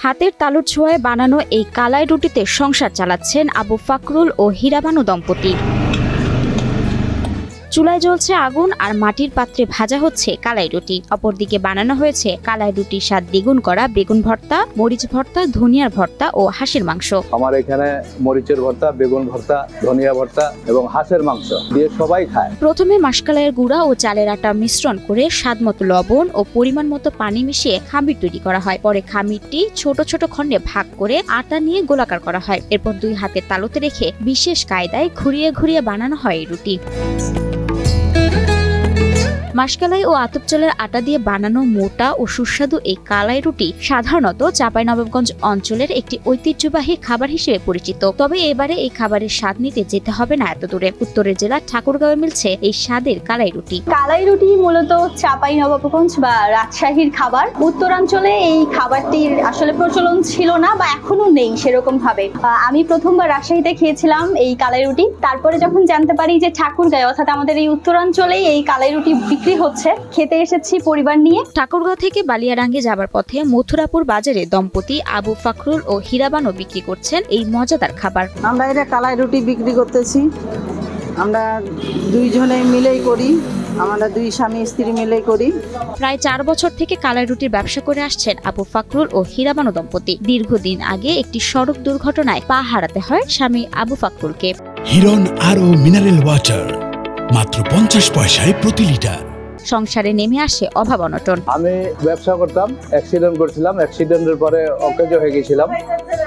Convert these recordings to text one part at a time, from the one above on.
হাতের তালুর ছোঁয়ায় বানানো এই কালাই রুটিতে সংসার চালাচ্ছেন আবু ফাকরুল ও হীরা বানু দম্পতি। চুলায় জ্বলছে আগুন আর মাটির পাত্রে ভাজা হচ্ছে কালাই রুটি। অপরদিকে বানানো হয়েছে কালাই রুটির স্বাদ দ্বিগুণ করা বেগুন ভর্তা, মরিচ ভর্তা, ধনিয়ার ভর্তা ও হাঁসের মাংস। আমার এখানে মরিচের ভর্তা, বেগুন ভর্তা, ধনিয়া ভর্তা এবং হাঁসের মাংস দিয়ে সবাই খায়। প্রথমে মাসকলাইয়ের গুঁড়া ও চালের আটা মিশ্রণ করে স্বাদমতো লবণ ও পরিমাণ মতো পানি মিশিয়ে খামির তৈরি করা হয়। পরে খামিরটি ছোট ছোট খণ্ডে ভাগ করে আটা নিয়ে গোলাকার করা হয়। এরপর দুই হাতের তালুতে রেখে বিশেষ কায়দায় ঘুরিয়ে ঘুরিয়ে বানানো হয় এই রুটি। মাসকলাই ও আতপ চালের আটা দিয়ে বানানো মোটা ও সুস্বাদু এই কালাই রুটি সাধারণত চাঁপাইনবাবগঞ্জ অঞ্চলের একটি ঐতিহ্যবাহী খাবার হিসেবে পরিচিত। তবে এবারে এই খাবারের স্বাদ নিতে যেতে হবে না এত দূরে। উত্তরের জেলা ঠাকুরগাঁওয়ে মিলছে এই স্বাদের কালাই রুটি। কালাই রুটি মূলত চাঁপাইনবাবগঞ্জ বা রাজশাহীর খাবার। উত্তরাঞ্চলে এই খাবারটির আসলে প্রচলন ছিল না বা এখনো নেই সেরকম ভাবে। আমি প্রথমবার রাজশাহীতে খেয়েছিলাম এই কালাই রুটি। তারপরে যখন জানতে পারি যে ঠাকুরগাঁও অর্থাৎ আমাদের এই উত্তরাঞ্চলেই এই কালাই রুটি বিক্রি হচ্ছে, খেতে এসেছি পরিবার নিয়ে। ঠাকুরগাঁও থেকে বালিয়াডাঙ্গে যাবার পথে মথুরাপুর বাজারে দম্পতি আবু ফাকরুল ও হীরা বানু বিক্রি করছেন এই মজাদার খাবার। আমরা এটা কালাই রুটি বিক্রি করতেছি। আমরা দুইজনে মিলেই করি, আমরা দুই স্বামী স্ত্রী মিলেই করি। প্রায় 4 বছর থেকে কালাই রুটির ব্যবসা করে আসছেন আবু ফাকরুল ও হীরা বানু দম্পতি। দীর্ঘদিন আগে একটি সড়ক দুর্ঘটনায় পা হারাতে হয় স্বামী আবু ফাকরুলকে। হিরন আরও মিনারেল ওয়াটার মাত্র 50 পয়সায় প্রতি লিটার। সংসারে নেমে আসে অভাব অনটন। আমি ব্যবসা করতাম, অ্যাক্সিডেন্ট করছিলাম, অ্যাক্সিডেন্টের পরে অকেজো হয়ে গেছিলাম।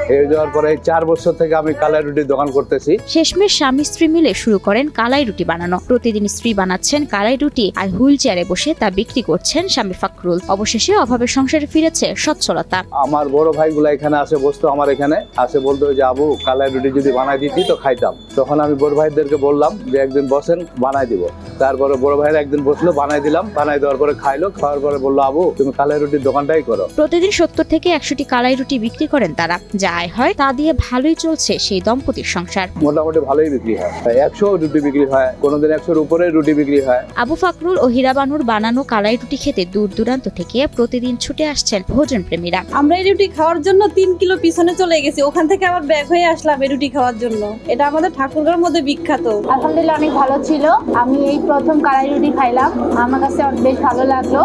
হয়ে যাওয়ার পরে 4 বছর থেকে আমি কালাই রুটির দোকান করতেছি। শেষমেশ স্বামী স্ত্রী মিলে শুরু করেন কালাই রুটি বানানো। প্রতিদিন স্ত্রী বানাচ্ছেন কালাই রুটি আর হুইল চেয়ারে বসে তা বিক্রি করছেন স্বামী ফাকরুল। অবশেষে অভাবের সংসারে ফিরেছে সচ্ছলতা। আমার বড় ভাইগুলা এখানে আসে বসতো, আমার এখানে আসে বলতো যে আবু কালাই রুটি যদি বানাই দিতি তো খাইতাম। তখন আমি বড় ভাইদেরকে বললাম যে একদিন বসেন বানাই দিব। তারপরে বড় ভাইরা একদিন বসলো, বানাই দিলাম। বানাই দেওয়ার পরে খাইলো, খাওয়ার পরে বললো আবু তুমি কালাই রুটির দোকানটাই করো। প্রতিদিন 70 থেকে 100টি কালাই রুটি বিক্রি করেন তারা। যা আয় হয় তা দিয়ে ভালোই চলছে সেই দম্পতির সংসার। মোটামুটি ভালোই বিক্রি হয়, 100 রুটি বিক্রি হয়, কোনোদিন 100-র উপরে রুটি বিক্রি হয়। আবু ফাকরুল ও হীরা বানুর বানানো কালাই রুটি খেতে দূর দূরান্ত থেকে প্রতিদিন ছুটে আসছেন ভোজন প্রেমীরা। আমরা এই রুটি খাওয়ার জন্য 3 কিলো পিছনে চলে গেছি, ওখান থেকে আবার ব্যাক হয়ে আসলাম এই রুটি খাওয়ার জন্য। এটা আমাদের ঠাকুরগাঁওর মধ্যে বিখ্যাত। আলহামদুলিল্লাহ অনেক ভালো ছিল। আমি এই প্রথম কালাই রুটি খাইলাম, আমার কাছে বেশ ভালো লাগলো।